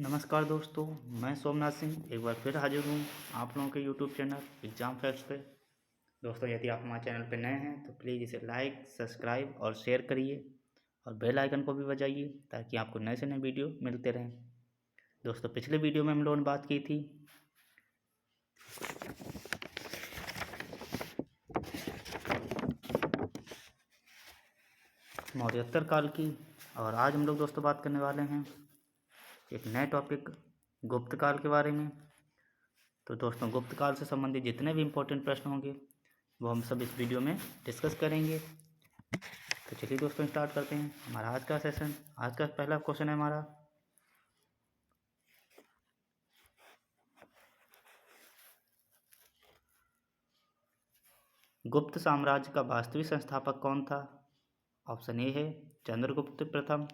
नमस्कार दोस्तों, मैं सोमनाथ सिंह एक बार फिर हाजिर हूँ आप लोगों के यूट्यूब चैनल एग्ज़ाम फैक्ट्स पे। दोस्तों, यदि आप हमारे चैनल पे नए हैं तो प्लीज़ इसे लाइक, सब्सक्राइब और शेयर करिए और बेल आइकन को भी बजाइए ताकि आपको नए से नए वीडियो मिलते रहें। दोस्तों, पिछले वीडियो में हम लोगों ने बात की थी मौर्योत्तर काल की, और आज हम लोग दोस्तों बात करने वाले हैं एक नए टॉपिक गुप्त काल के बारे में। तो दोस्तों, गुप्त काल से संबंधित जितने भी इम्पोर्टेंट प्रश्न होंगे वो हम सब इस वीडियो में डिस्कस करेंगे। तो चलिए दोस्तों, स्टार्ट करते हैं हमारा आज का सेशन। आज का पहला क्वेश्चन है हमारा, गुप्त साम्राज्य का वास्तविक संस्थापक कौन था? ऑप्शन ए है चंद्रगुप्त प्रथम,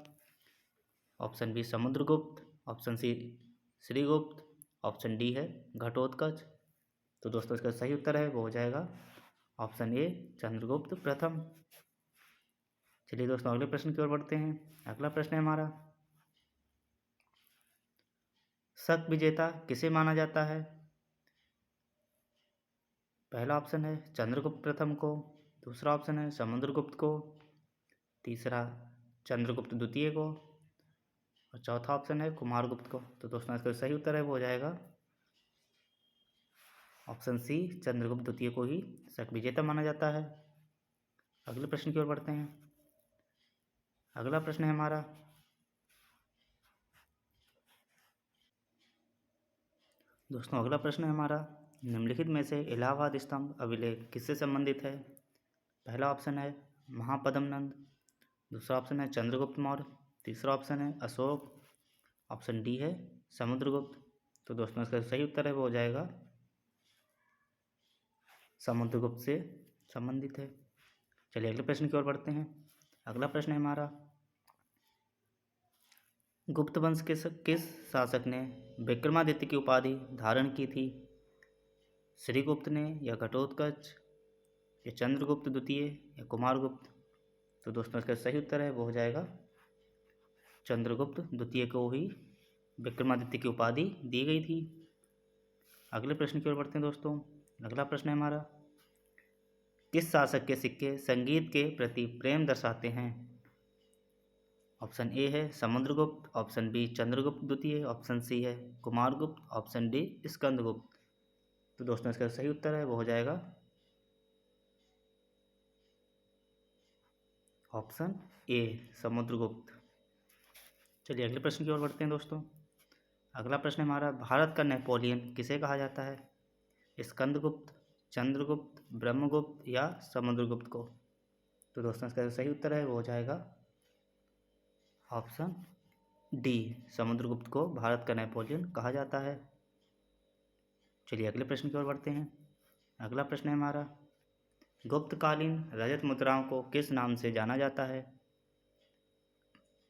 option B Samudragupta, option C Srigupta, option D है घटोत्कच। तो दोस्तों, इसका सही उत्तर है वो हो जाएगा ऑप्शन ए चंद्रगुप्त प्रथम। चलिए दोस्तों, अगले प्रश्न की ओर बढ़ते हैं। अगला प्रश्न है हमारा, शक विजेता किसे माना जाता है? पहला ऑप्शन है चंद्रगुप्त प्रथम को, दूसरा ऑप्शन है समुद्रगुप्त को, तीसरा चंद्रगुप्त द्वितीय को और चौथा ऑप्शन है कुमारगुप्त को। तो दोस्तों, इसका सही उत्तर है वो हो जाएगा ऑप्शन सी चंद्रगुप्त द्वितीय को ही शक विजेता माना जाता है। अगले प्रश्न की ओर बढ़ते हैं। अगला प्रश्न है हमारा, दोस्तों अगला प्रश्न है हमारा, निम्नलिखित में से इलाहाबाद स्तंभ अभिलेख किससे संबंधित है? पहला ऑप्शन है महापद्म नंद, दूसरा ऑप्शन है चंद्रगुप्त मौर्य, तीसरा ऑप्शन है अशोक, ऑप्शन डी है समुद्रगुप्त। तो दोस्तों, इसका सही उत्तर है वो हो जाएगा समुद्रगुप्त से संबंधित है। चलिए अगले प्रश्न की ओर बढ़ते हैं। अगला प्रश्न है हमारा, गुप्त वंश के किस शासक ने विक्रमादित्य की उपाधि धारण की थी? श्रीगुप्त ने या घटोत्कच या चंद्रगुप्त द्वितीय या कुमारगुप्त? तो दोस्तों, इसका सही उत्तर है वो हो जाएगा चंद्रगुप्त द्वितीय को ही विक्रमादित्य की उपाधि दी गई थी। अगले प्रश्न की ओर बढ़ते हैं दोस्तों। अगला प्रश्न है हमारा, किस शासक के सिक्के संगीत के प्रति प्रेम दर्शाते हैं? ऑप्शन ए है समुद्रगुप्त, ऑप्शन बी चंद्रगुप्त द्वितीय, ऑप्शन सी है कुमारगुप्त, ऑप्शन डी स्कंदगुप्त। तो दोस्तों, इसका सही उत्तर है वो हो जाएगा ऑप्शन ए समुद्रगुप्त। चलिए अगले प्रश्न की ओर बढ़ते हैं दोस्तों। अगला प्रश्न है हमारा, भारत का नेपोलियन किसे कहा जाता है? स्कंदगुप्त, चंद्रगुप्त, ब्रह्मगुप्त या समुद्रगुप्त को? तो दोस्तों, इसका सही उत्तर है वो हो जाएगा ऑप्शन डी समुद्रगुप्त को भारत का नेपोलियन कहा जाता है। चलिए अगले प्रश्न की ओर बढ़ते हैं। अगला प्रश्न है हमारा, गुप्तकालीन रजत मुद्राओं को किस नाम से जाना जाता है?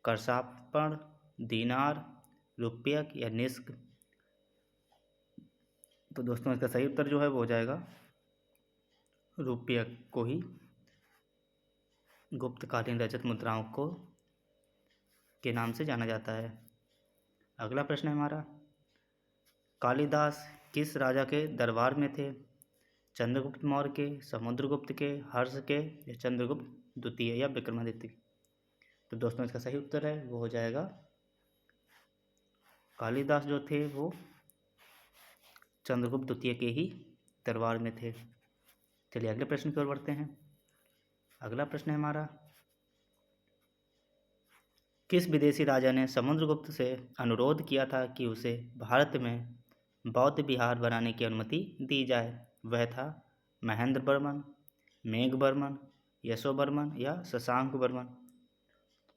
करशापण, दीनार, रुपयक या निष्क? तो दोस्तों, इसका सही उत्तर जो है वो हो जाएगा रुपयक को ही गुप्तकालीन रजत मुद्राओं को के नाम से जाना जाता है। अगला प्रश्न है हमारा, कालिदास किस राजा के दरबार में थे? चंद्रगुप्त मौर्य के, समुद्रगुप्त के, हर्ष के या चंद्रगुप्त द्वितीय या विक्रमादित्य? तो दोस्तों, इसका सही उत्तर है वो हो जाएगा कालिदास जो थे वो चंद्रगुप्त द्वितीय के ही दरबार में थे। चलिए अगले प्रश्न की ओर बढ़ते हैं। अगला प्रश्न है हमारा, किस विदेशी राजा ने समुद्रगुप्त से अनुरोध किया था कि उसे भारत में बौद्ध विहार बनाने की अनुमति दी जाए? वह था महेंद्र वर्मन, मेघ वर्मन, यशोवर्मन या शशांक वर्मन?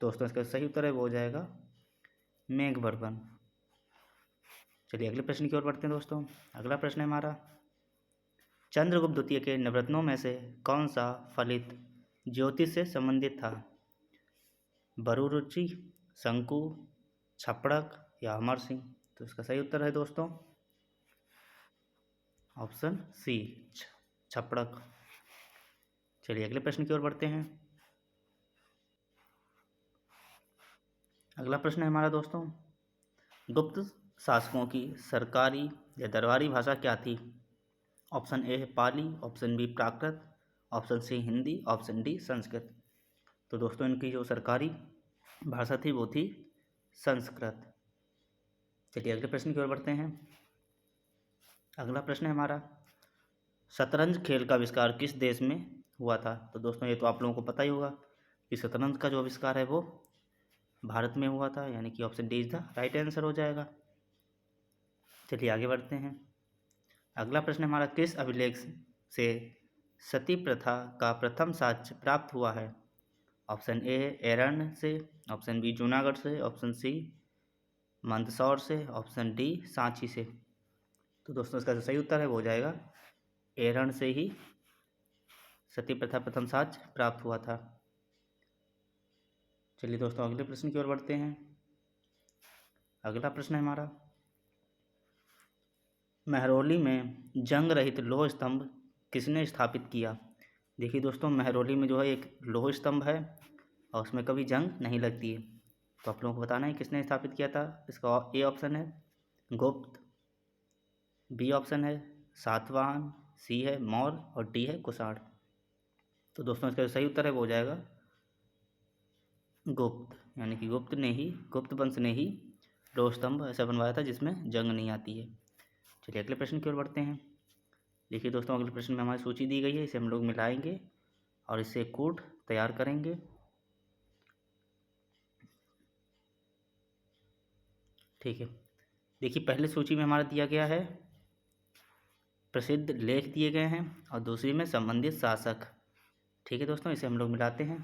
दोस्तों, इसका सही उत्तर है वो हो जाएगा मेघ वर्मन। चलिए अगले प्रश्न की ओर बढ़ते हैं दोस्तों। अगला प्रश्न है हमारा, चंद्रगुप्त द्वितीय के नवरत्नों में से कौन सा फलित ज्योतिष से संबंधित था? बरुरुचि, शंकु, छपड़क या अमर सिंह? तो इसका सही उत्तर है दोस्तों ऑप्शन सी छपड़क। चलिए अगले प्रश्न की ओर बढ़ते हैं। अगला प्रश्न है हमारा दोस्तों, गुप्त शासकों की सरकारी या दरबारी भाषा क्या थी? ऑप्शन ए है Pali, option B Prakrit, option C Hindi, option D Sanskrit. तो दोस्तों इनकी जो सरकारी भाषा थी वो थी संस्कृत। चलिए अगले प्रश्न की ओर बढ़ते हैं। अगला प्रश्न है हमारा, शतरंज खेल का आविष्कार किस देश में हुआ था? तो दोस्तों ये तो आप लोगों को पता ही होगा कि शतरंज का जो आविष्कार है वो भारत में हुआ था, यानी कि option D is the right answer हो जाएगा। चलिए आगे बढ़ते हैं। अगला प्रश्न हमारा, किस अभिलेख से सती प्रथा का प्रथम साक्ष्य प्राप्त हुआ है? ऑप्शन ए एरण्य से, ऑप्शन बी जूनागढ़ से, ऑप्शन सी मंदसौर से, ऑप्शन डी सांची से। तो दोस्तों इसका जो सही उत्तर है वो हो जाएगा एरण्य से ही सती प्रथा प्रथम साक्ष्य प्राप्त हुआ था। चलिए दोस्तों अगले प्रश्न की ओर बढ़ते हैं। अगला प्रश्न है हमारा, महरौली में जंग रहित लोह स्तंभ किसने स्थापित किया? देखिए दोस्तों महरौली में जो है एक लोह स्तंभ है और उसमें कभी जंग नहीं लगती है, तो आप लोगों को बताना है किसने स्थापित किया था। इसका ए ऑप्शन है गुप्त, बी ऑप्शन है सातवाहन, सी है मौर्य और डी है कुषाण। तो दोस्तों इसका जो सही उत्तर है वो हो जाएगा गुप्त, यानी कि गुप्त वंश ने ही लोह स्तंभ ऐसा बनवाया था जिसमें जंग नहीं आती है। चलिए अगले प्रश्न की ओर बढ़ते हैं। देखिए दोस्तों अगले प्रश्न में हमारी सूची दी गई है, इसे हम लोग मिलाएंगे और इससे कोड तैयार करेंगे। ठीक है, देखिए पहले सूची में हमारा दिया गया है प्रसिद्ध लेख दिए गए हैं और दूसरी में संबंधित शासक। ठीक है दोस्तों, इसे हम लोग मिलाते हैं।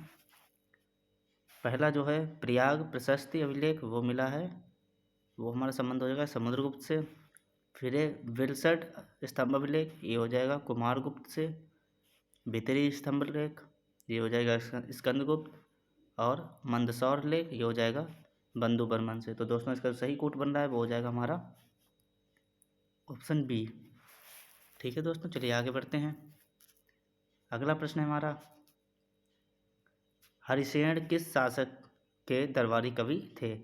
पहला जो है प्रयाग प्रशस्ति अभिलेख वो मिला है, वो हमारा संबंध हो जाएगा समुद्रगुप्त से। फिर है विलसट स्तंभ अभिलेख, ये हो जाएगा कुमारगुप्त से। भितरी स्तंभ लेख ये हो जाएगा स्कंदगुप्त। और मंदसौर लेख ये हो जाएगा बंधु बर्मन से। तो दोस्तों इसका जो सही कोट बन रहा है वो हो जाएगा हमारा ऑप्शन बी। ठीक है दोस्तों, चलिए आगे बढ़ते हैं। अगला प्रश्न है हमारा, हरिसेन किस शासक के दरबारी कवि थे?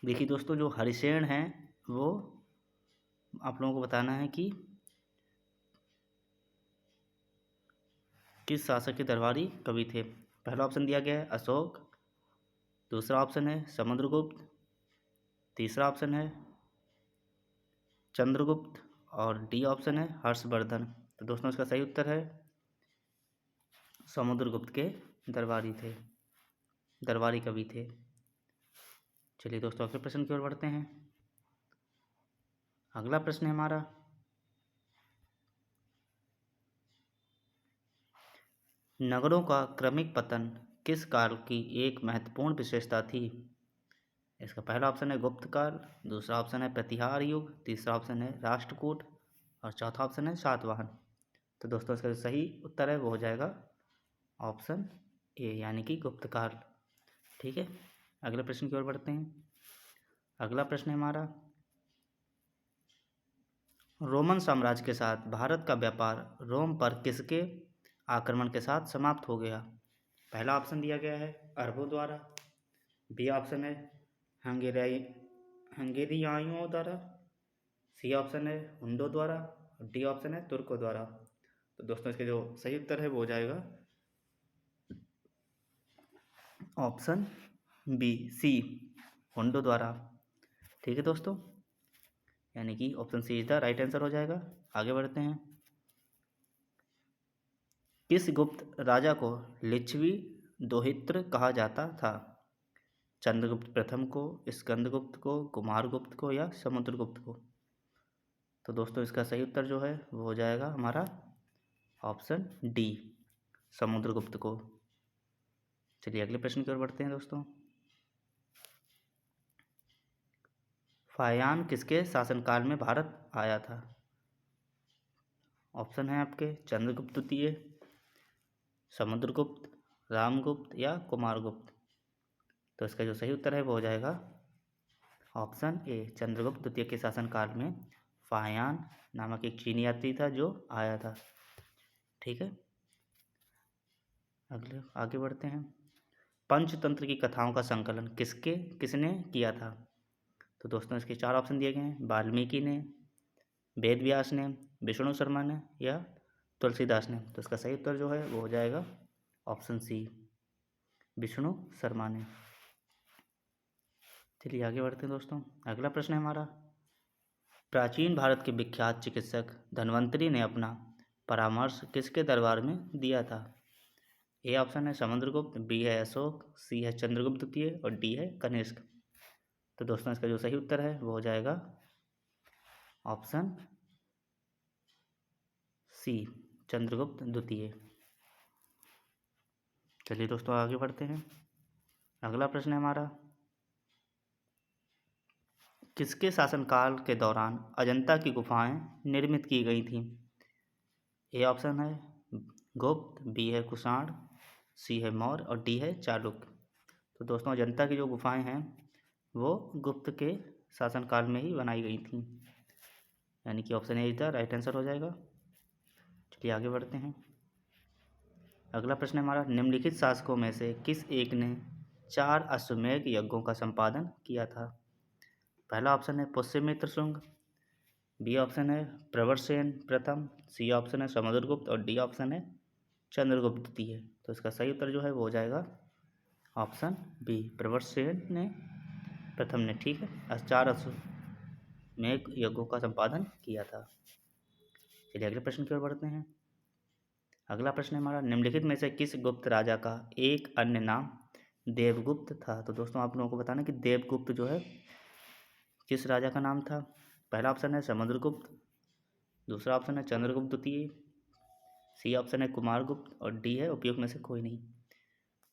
देखिए दोस्तों जो हरिसेन हैं वो आप लोगों को बताना है कि किस शासक के दरबारी कवि थे। पहला ऑप्शन दिया गया है अशोक, दूसरा ऑप्शन है समुद्रगुप्त, तीसरा ऑप्शन है चंद्रगुप्त और डी ऑप्शन है हर्षवर्धन। तो दोस्तों इसका सही उत्तर है समुद्रगुप्त के दरबारी कवि थे। चलिए दोस्तों अगले प्रश्न की ओर बढ़ते हैं। अगला प्रश्न है हमारा, नगरों का क्रमिक पतन किस काल की एक महत्वपूर्ण विशेषता थी? इसका पहला ऑप्शन है गुप्त काल, दूसरा ऑप्शन है प्रतिहार युग, तीसरा ऑप्शन है राष्ट्रकूट और चौथा ऑप्शन है सातवाहन। तो दोस्तों इसका जो सही उत्तर है वो हो जाएगा ऑप्शन ए, यानी कि गुप्त काल। ठीक है, अगले प्रश्न की ओर बढ़ते हैं। अगला प्रश्न है हमारा, रोमन साम्राज्य के साथ भारत का व्यापार रोम पर किसके आक्रमण के साथ समाप्त हो गया? पहला ऑप्शन दिया गया है अरबों द्वारा, बी ऑप्शन है हंगेरियाइयों द्वारा, सी ऑप्शन है हुंडों द्वारा और डी ऑप्शन है तुर्कों द्वारा। तो दोस्तों इसके जो सही उत्तर है वो हो जाएगा ऑप्शन बी सी, हुंडों द्वारा। ठीक है दोस्तों, यानी कि option C is the right answer हो जाएगा। आगे बढ़ते हैं। किस गुप्त राजा को लिच्छवी दोहित्र कहा जाता था? चंद्रगुप्त प्रथम को, स्कंदगुप्त को, कुमारगुप्त को या समुद्रगुप्त को? तो दोस्तों इसका सही उत्तर जो है वो हो जाएगा हमारा ऑप्शन डी, समुद्रगुप्त को। चलिए अगले प्रश्न की ओर बढ़ते हैं दोस्तों। फाहियान किसके शासनकाल में भारत आया था? ऑप्शन है आपके चंद्रगुप्त द्वितीय, समुद्रगुप्त, रामगुप्त या कुमारगुप्त। तो इसका जो सही उत्तर है वो हो जाएगा ऑप्शन ए, चंद्रगुप्त द्वितीय के शासनकाल में फाहियान नामक एक चीनी यात्री था जो आया था। ठीक है, आगे बढ़ते हैं। पंचतंत्र की कथाओं का संकलन किसने किया था? तो दोस्तों इसके 4 ऑप्शन दिए गए हैं, वाल्मीकि ने, वेद व्यास ने, विष्णु शर्मा ने या तुलसीदास ने। तो इसका सही उत्तर जो है वो हो जाएगा ऑप्शन सी, विष्णु शर्मा ने। चलिए आगे बढ़ते हैं दोस्तों। अगला प्रश्न है हमारा, प्राचीन भारत के विख्यात चिकित्सक धन्वंतरि ने अपना परामर्श किसके दरबार में दिया था? ए ऑप्शन है समुद्रगुप्त, बी है अशोक, सी है चंद्रगुप्त द्वितीय और डी है कनिष्क। तो दोस्तों इसका जो सही उत्तर है वो हो जाएगा ऑप्शन सी, चंद्रगुप्त द्वितीय। चलिए दोस्तों आगे बढ़ते हैं। अगला प्रश्न है हमारा, किसके शासनकाल के दौरान अजंता की गुफाएं निर्मित की गई थीं? ए ऑप्शन है गुप्त, बी है कुषाण, सी है मौर्य और डी है चालुक्य। तो दोस्तों अजंता की जो गुफाएं हैं वो गुप्त के शासनकाल में ही बनाई गई थीं, यानी कि option A is the right answer हो जाएगा। चलिए आगे बढ़ते हैं। अगला प्रश्न है हमारा, निम्नलिखित शासकों में से किस एक ने 4 अश्वमेध यज्ञों का संपादन किया था? पहला ऑप्शन है पुष्यमित्र शुंग, बी ऑप्शन है प्रवरसेन प्रथम, सी ऑप्शन है समुद्रगुप्त और डी ऑप्शन है चंद्रगुप्त द्वितीय। तो इसका सही उत्तर जो है वो हो जाएगा ऑप्शन बी, प्रवरसेन ने प्रथम ने, ठीक है, 4 अश्वमेध यज्ञों का संपादन किया था। चलिए अगले प्रश्न की ओर बढ़ते हैं। अगला प्रश्न है हमारा, निम्नलिखित में से किस गुप्त राजा का एक अन्य नाम देवगुप्त था? तो दोस्तों आप लोगों को बताना कि देवगुप्त जो है किस राजा का नाम था। पहला ऑप्शन है समुद्रगुप्त, दूसरा ऑप्शन है चंद्रगुप्त द्वितीय, सी ऑप्शन है कुमारगुप्त और डी है उपयुक्त में से कोई नहीं।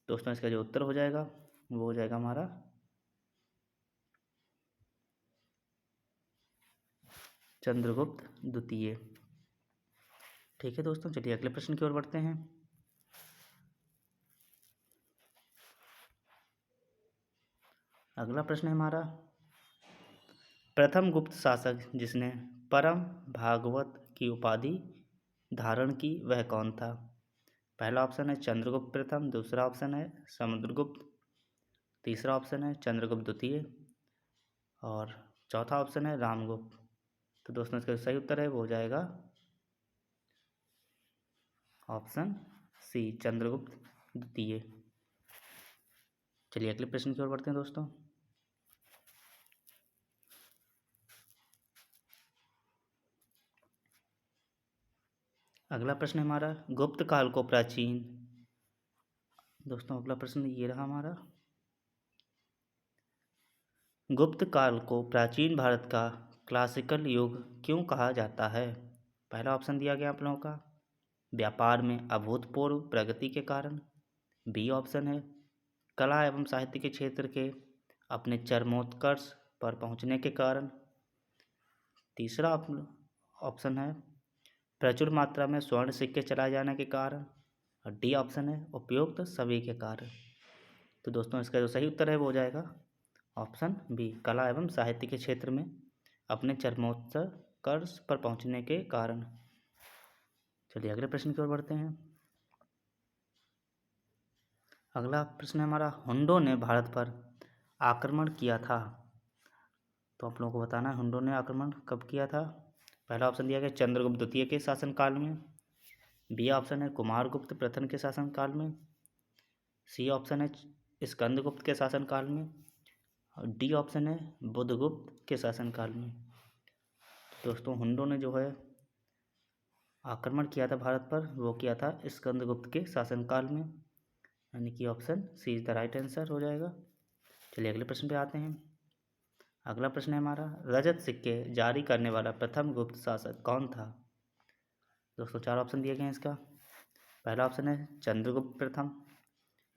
दोस्तों इसका जो उत्तर हो जाएगा वो हो जाएगा हमारा चंद्रगुप्त द्वितीय। ठीक है दोस्तों, चलिए अगले प्रश्न की ओर बढ़ते हैं। अगला प्रश्न है हमारा, प्रथम गुप्त शासक जिसने परम भागवत की उपाधि धारण की वह कौन था? पहला ऑप्शन है चंद्रगुप्त प्रथम, दूसरा ऑप्शन है समुद्रगुप्त, तीसरा ऑप्शन है चंद्रगुप्त द्वितीय और चौथा ऑप्शन है रामगुप्त। तो दोस्तों इसका सही उत्तर है वो हो जाएगा ऑप्शन सी, चंद्रगुप्त द्वितीय। चलिए अगले प्रश्न की ओर बढ़ते हैं दोस्तों। अगला प्रश्न है हमारा, गुप्त काल को प्राचीन, दोस्तों अगला प्रश्न ये रहा हमारा, गुप्त काल को प्राचीन भारत का क्लासिकल युग क्यों कहा जाता है? पहला ऑप्शन दिया गया आप लोगों का, व्यापार में अभूतपूर्व प्रगति के कारण, बी ऑप्शन है कला एवं साहित्य के क्षेत्र के अपने चरमोत्कर्ष पर पहुंचने के कारण, तीसरा ऑप्शन है प्रचुर मात्रा में स्वर्ण सिक्के चलाए जाने के कारण और डी ऑप्शन है उपयुक्त सभी के कारण। तो दोस्तों इसका जो सही उत्तर है वो हो जाएगा ऑप्शन बी, कला एवं साहित्य के क्षेत्र में अपने चरमोत्कर्ष पर पहुंचने के कारण। चलिए अगले प्रश्न की ओर बढ़ते हैं। अगला प्रश्न है हमारा, हुंडों ने भारत पर आक्रमण किया था। तो आप लोगों को बताना है हुंडों ने आक्रमण कब किया था। पहला ऑप्शन दिया गया चंद्रगुप्त द्वितीय के शासनकाल में, बी ऑप्शन है कुमारगुप्त प्रथम के शासनकाल में, सी ऑप्शन है स्कंदगुप्त के शासनकाल में और डी ऑप्शन है बुधगुप्त के शासनकाल में। दोस्तों हुंडों ने जो है आक्रमण किया था भारत पर, वो किया था स्कंदगुप्त के शासनकाल में, यानी कि option C is the right answer हो जाएगा। चलिए अगले प्रश्न पे आते हैं। अगला प्रश्न है हमारा, रजत सिक्के जारी करने वाला प्रथम गुप्त शासक कौन था? दोस्तों 4 ऑप्शन दिए गए हैं इसका। पहला ऑप्शन है चंद्रगुप्त प्रथम,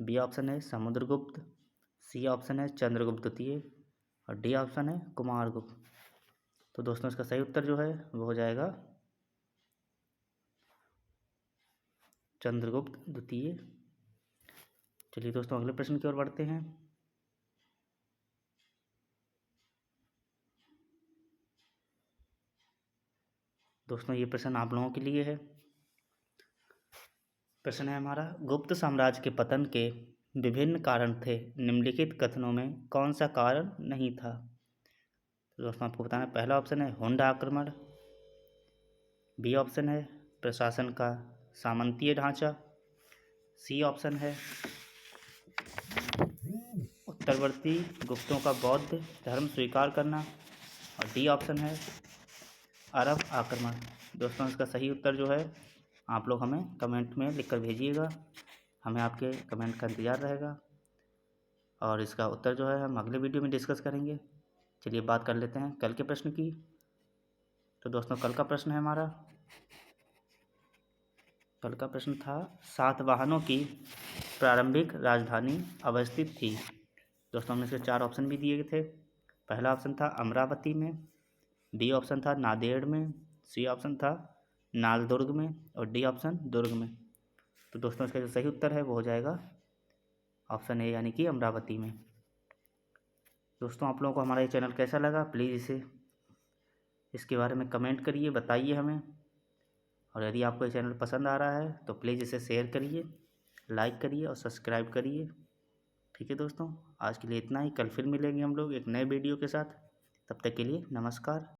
बी ऑप्शन है समुद्रगुप्त, सी ऑप्शन है चंद्रगुप्त द्वितीय और डी ऑप्शन है कुमारगुप्त। तो दोस्तों इसका सही उत्तर जो है वो हो जाएगा चंद्रगुप्त द्वितीय। चलिए दोस्तों अगले प्रश्न की ओर बढ़ते हैं। दोस्तों ये प्रश्न आप लोगों के लिए है। प्रश्न है हमारा, गुप्त साम्राज्य के पतन के विभिन्न कारण थे, निम्नलिखित कथनों में कौन सा कारण नहीं था? तो दोस्तों आपको बताना, पहला ऑप्शन है हुंड आक्रमण, बी ऑप्शन है प्रशासन का सामंतीय ढांचा, सी ऑप्शन है उत्तरवर्ती गुप्तों का बौद्ध धर्म स्वीकार करना, और डी ऑप्शन है अरब आक्रमण। दोस्तों इसका सही उत्तर जो है आप लोग हमें कमेंट में लिखकर भेजिएगा, हमें आपके कमेंट का इंतज़ार रहेगा, और इसका उत्तर जो है हम अगले वीडियो में डिस्कस करेंगे। चलिए बात कर लेते हैं कल के प्रश्न की। तो दोस्तों कल का प्रश्न है हमारा, कल का प्रश्न था सातवाहनों की प्रारंभिक राजधानी अवस्थित थी। दोस्तों हमने इसके 4 ऑप्शन भी दिए थे। पहला ऑप्शन था अमरावती में, बी ऑप्शन था नांदेड़ में, सी ऑप्शन था नालदुर्ग में, और डी ऑप्शन दुर्ग में। तो दोस्तों इसका जो सही उत्तर है वो हो जाएगा ऑप्शन ए यानी कि अमरावती में। दोस्तों आप लोगों को हमारा ये चैनल कैसा लगा, प्लीज़ इसके बारे में कमेंट करिए, बताइए हमें। और यदि आपको ये चैनल पसंद आ रहा है तो प्लीज़ इसे शेयर करिए, लाइक करिए और सब्सक्राइब करिए। ठीक है दोस्तों, आज के लिए इतना ही। कल फिर मिलेंगे हम लोग एक नए वीडियो के साथ। तब तक के लिए नमस्कार।